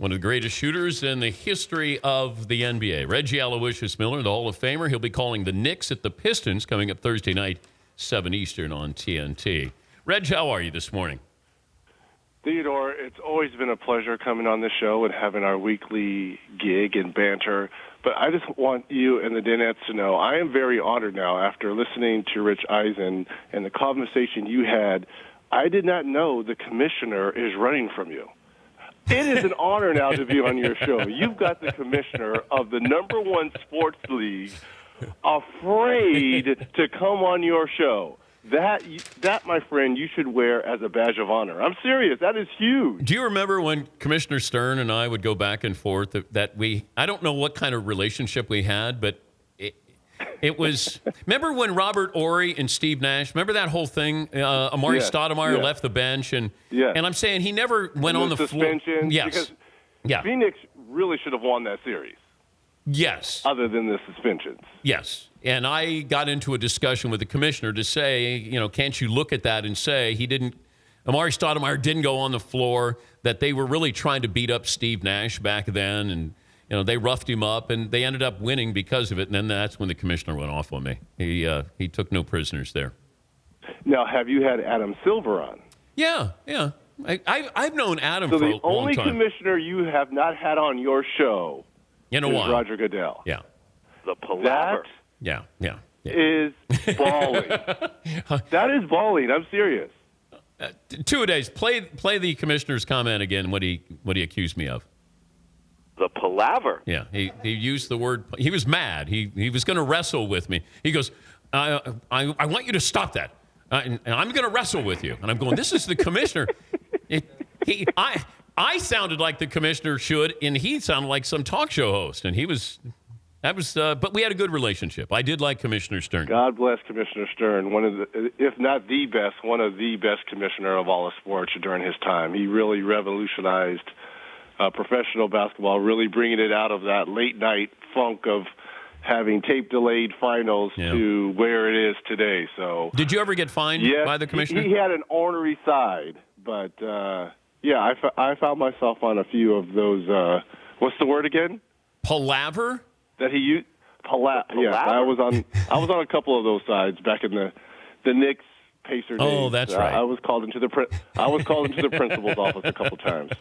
one of the greatest shooters in the history of the NBA. Reggie Aloysius Miller, the Hall of Famer. He'll be calling the Knicks at the Pistons coming up Thursday night, 7 Eastern on TNT. Reg, how are you this morning? Theodore, it's always been a pleasure coming on the show and having our weekly gig and banter. But I just want you and the Danettes to know I am very honored now after listening to Rich Eisen and the conversation you had. I did not know the commissioner is running from you. It is an honor now to be on your show. You've got the commissioner of the #1 sports league afraid to come on your show. That, my friend, you should wear as a badge of honor. I'm serious. That is huge. Do you remember when Commissioner Stern and I would go back and forth that I don't know what kind of relationship we had, but it was, remember when Robert Ory and Steve Nash, remember that whole thing? Amari Stoudemire left the bench, and I'm saying he never went on the suspension, floor. Yes. Because Phoenix really should have won that series. Yes. Other than the suspensions. Yes. And I got into a discussion with the commissioner to say, can't you look at that and say Amari Stoudemire didn't go on the floor, that they were really trying to beat up Steve Nash back then, and they roughed him up, and they ended up winning because of it. And then that's when the commissioner went off on me. He took no prisoners there. Now, have you had Adam Silver on? Yeah. I've known Adam for a long time. So the only commissioner you have not had on your show is Roger Goodell. Yeah. The palaver. Yeah. Is balling. That is balling. I'm serious. Two-a-days. Play the commissioner's comment again. What he accused me of. The palaver. Yeah, he used the word. He was mad. He was going to wrestle with me. He goes, I want you to stop that, and I'm going to wrestle with you. And I'm going, this is the commissioner. I sounded like the commissioner should, and he sounded like some talk show host. And but we had a good relationship. I did like Commissioner Stern. God bless Commissioner Stern, one of the, if not the best, one of the best commissioner of all of sports during his time. He really revolutionized professional basketball, really bringing it out of that late-night funk of having tape-delayed finals to where it is today. So, did you ever get fined by the commissioner? He had an ornery side, but, I found myself on a few of those, what's the word again? Palaver? That he used. Yes, I was on a couple of those sides back in the Knicks Pacer days. Oh, that's right. I was called into the principal's office a couple times.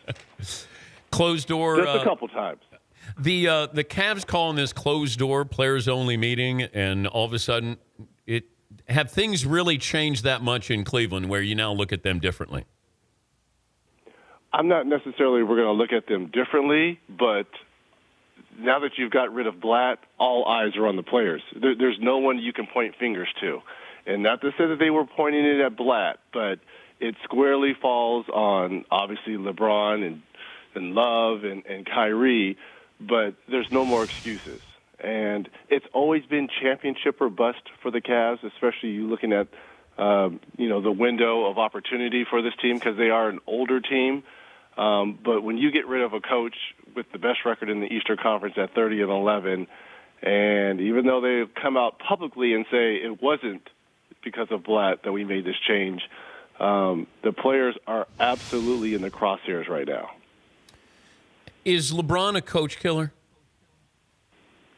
Closed door. Just a couple times. The Cavs calling this closed door players only meeting, and all of a sudden, have things really changed that much in Cleveland where you now look at them differently? I'm not necessarily we're going to look at them differently, but now that you've got rid of Blatt, all eyes are on the players. There's no one you can point fingers to. And not to say that they were pointing it at Blatt, but it squarely falls on, obviously, LeBron and Love and Kyrie, but there's no more excuses. And it's always been championship or bust for the Cavs, especially you looking at, the window of opportunity for this team because they are an older team. But when you get rid of a coach with the best record in the Eastern Conference at 30-11, and even though they've come out publicly and say it wasn't because of Blatt that we made this change, the players are absolutely in the crosshairs right now. Is LeBron a coach killer?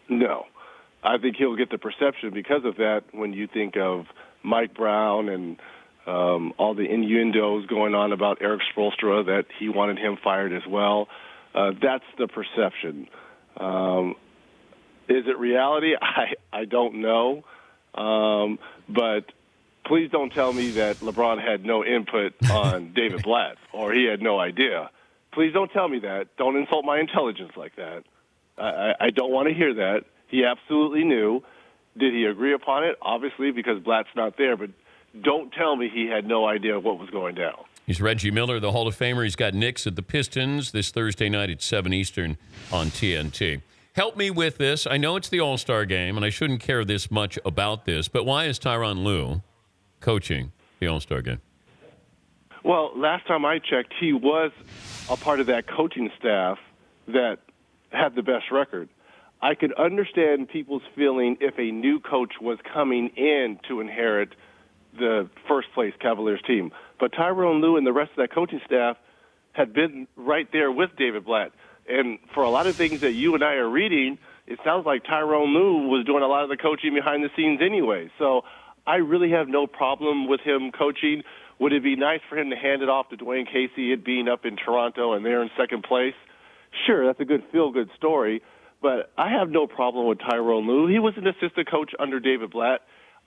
No. I think he'll get the perception because of that when you think of Mike Brown and all the innuendos going on about Eric Spoelstra, that he wanted him fired as well. That's the perception. Is it reality? I don't know. But please don't tell me that LeBron had no input on David Blatt or he had no idea. Please don't tell me that. Don't insult my intelligence like that. I don't want to hear that. He absolutely knew. Did he agree upon it? Obviously, because Blatt's not there, but don't tell me he had no idea what was going down. He's Reggie Miller, the Hall of Famer. He's got Knicks at the Pistons this Thursday night at 7 Eastern on TNT. Help me with this. I know it's the All-Star game, and I shouldn't care this much about this, but why is Tyronn Lue coaching the All-Star game? Well, last time I checked, he was a part of that coaching staff that had the best record. I could understand people's feeling if a new coach was coming in to inherit the first-place Cavaliers team. But Tyronn Lue and the rest of that coaching staff had been right there with David Blatt. And for a lot of things that you and I are reading, it sounds like Tyrone Lue was doing a lot of the coaching behind the scenes anyway. So I really have no problem with him coaching. Would it be nice for him to hand it off to Dwayne Casey, it being up in Toronto and they're in second place? Sure, that's a good feel-good story. But I have no problem with Tyrone Lue. He was an assistant coach under David Blatt.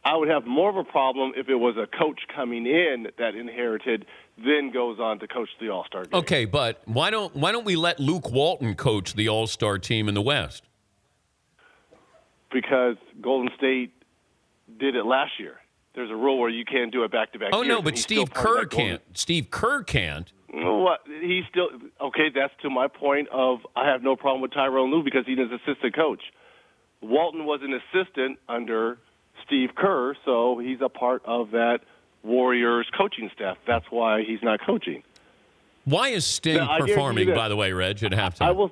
I would have more of a problem if it was a coach coming in that inherited, then goes on to coach the All-Star game. Okay, but why don't we let Luke Walton coach the All-Star team in the West? Because Golden State did it last year. There's a rule where you can't do it back-to-back years. Oh, no, but Steve Kerr can't. Steve Kerr can't. What? He's still – okay, that's to my point of I have no problem with Tyrone Lue because he's an assistant coach. Walton was an assistant under Steve Kerr, so he's a part of that Warriors coaching staff. That's why he's not coaching. Why is Sting performing, by the way, Reg, at halftime?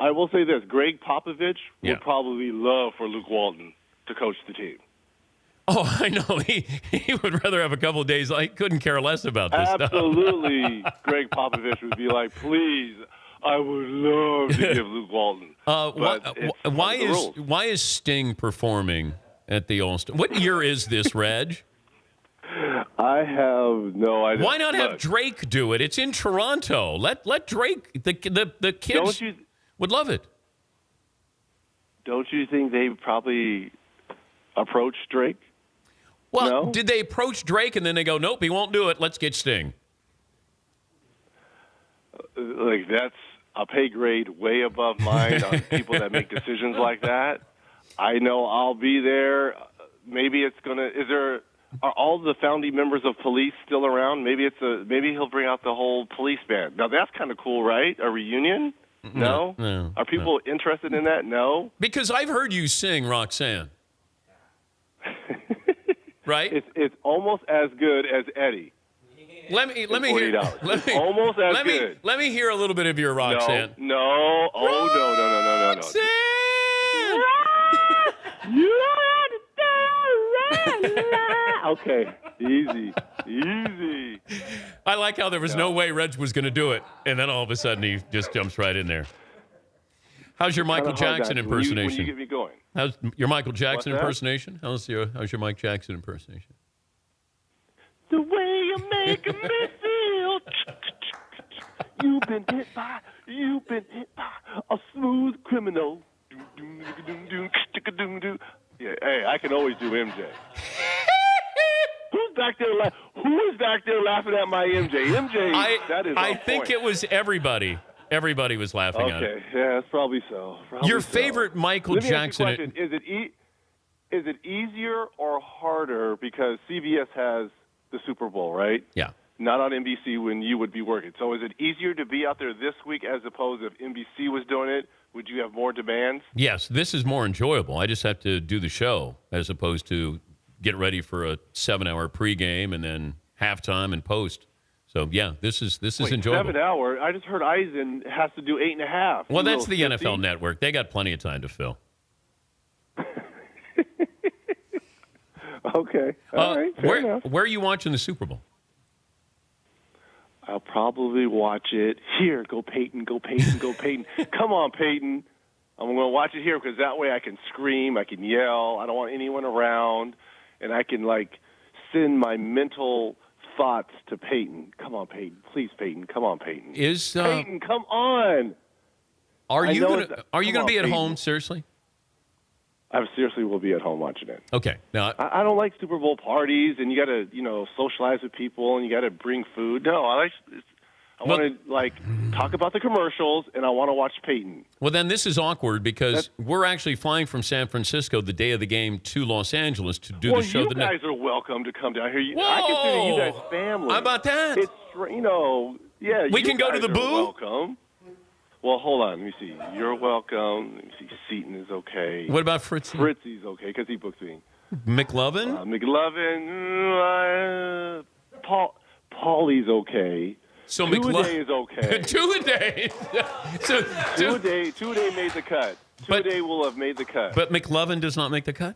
I will say this. Greg Popovich Yeah. would probably love for Luke Walton to coach the team. Oh, I know. He would rather have a couple of days. I couldn't care less about this stuff. Absolutely. Greg Popovich would be like, please, I would love to give Luke Walton. Why is Sting performing at the All-Star? What year is this, Reg? I have no idea. Why not have Drake do it? It's in Toronto. Let Drake, the kids would love it. Don't you think they probably approached Drake? Well, no? Did they approach Drake and then they go, nope, he won't do it. Let's get Sting. Like, that's a pay grade way above mine on people that make decisions like that. I know I'll be there. Maybe it's going to – are all the founding members of police still around? Maybe he'll bring out the whole police band. Now, that's kind of cool, right? A reunion? No? Are people interested in that? No? Because I've heard you sing Roxanne. Right? It's almost as good as Eddie. Let me hear. Almost as good. Let me hear a little bit of your Roxanne. No. Oh, no. Roxanne! You don't understand. Okay, easy. I like how there was no way Reg was going to do it, and then all of a sudden he just jumps right in there. How's your Michael Jackson impersonation? When you get me going. How's your Michael Jackson What's that? impersonation? How's your Mike Jackson impersonation? The way you make me feel. You've been hit by a smooth criminal. Yeah, hey, I can always do MJ. Who is back there laughing at my MJ? That is I think it was everybody. Everybody was laughing at it. Okay, yeah, that's probably so. Your favorite Michael Let me Jackson? ask you a question. Is it easier or harder because CBS has the Super Bowl, right? Yeah. Not on NBC when you would be working. So is it easier to be out there this week as opposed if NBC was doing it? Would you have more demands? Yes, this is more enjoyable. I just have to do the show as opposed to get ready for a 7-hour pregame and then halftime and post. So, yeah, this is enjoyable. 7 hour? I just heard Eisen has to do 8.5. Well, that's the NFL Network. They got plenty of time to fill. Okay. All right. Fair enough. Where are you watching the Super Bowl? I'll probably watch it here. Go Peyton. Come on, Peyton. I'm going to watch it here because that way I can scream, I can yell. I don't want anyone around, and I can send my mental thoughts to Peyton. Come on, Peyton. Please, Peyton. Come on, Peyton. Peyton, come on. Are you going to be at Peyton. home? Seriously? I seriously will be at home watching it. Okay. Now I don't like Super Bowl parties, and you got to socialize with people, and you got to bring food. No, I want to talk about the commercials, and I want to watch Peyton. Well, then this is awkward because we're actually flying from San Francisco the day of the game to Los Angeles to do the show. You guys are welcome to come down here. I consider you guys family. How about that? It's yeah. We can go to the booth. Welcome. Well, hold on. Let me see. You're welcome. Let me see. Seton is okay. What about Fritzy? Fritzy's okay because he books me. McLovin? McLovin. Paulie's okay. So Two-a-day is okay. Two-a-day. Two-a-day made the cut. Two-a-day will have made the cut. But McLovin does not make the cut?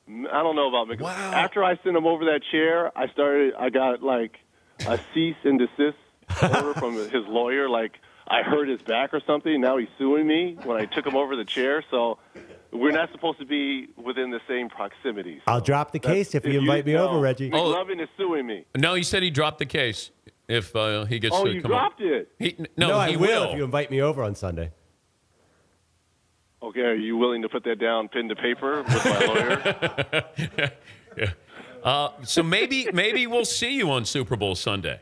I don't know about McLovin. Wow. After I sent him over that chair, I got a cease and desist order from his lawyer. I hurt his back or something. Now he's suing me when I took him over the chair. So we're not supposed to be within the same proximity. So I'll drop the case if you invite me over, Reggie. McLovin is suing me. No, he said he dropped the case if he gets Oh, to you come dropped over. it. No, I he will if you invite me over on Sunday. Okay, are you willing to put that down, pen to paper, with my lawyer? So maybe we'll see you on Super Bowl Sunday.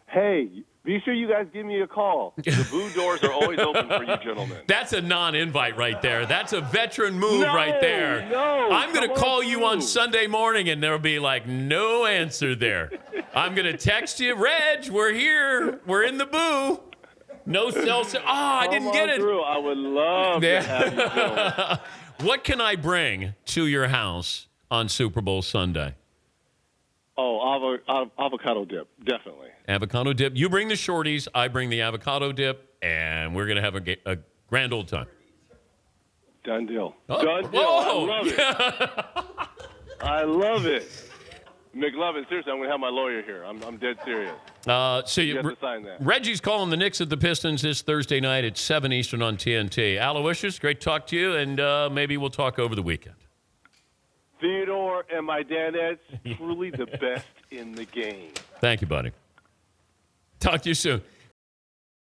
Hey, be sure you guys give me a call. The boo doors are always open for you gentlemen. That's a non-invite right there. That's a veteran move No, right there. no, I'm going to come on call you on through. Sunday morning, and there'll be like no answer there. I'm going to text you, Reg, we're here. We're in the boo. No cell. I didn't get it. Through. I would love to have you gentlemen. What can I bring to your house on Super Bowl Sunday? Oh, avocado dip, definitely. Avocado dip. You bring the shorties. I bring the avocado dip, and we're going to have a grand old time. Done deal. Oh, Done deal. whoa. I love it. I love it. McLovin, seriously, I'm going to have my lawyer here. I'm dead serious. So You have to sign that. Reggie's calling the Knicks at the Pistons this Thursday night at 7 Eastern on TNT. Aloysius, great to talk to you, and maybe we'll talk over the weekend. Theodore and my dadettes, truly the best in the game. Thank you, buddy. Talk to you soon.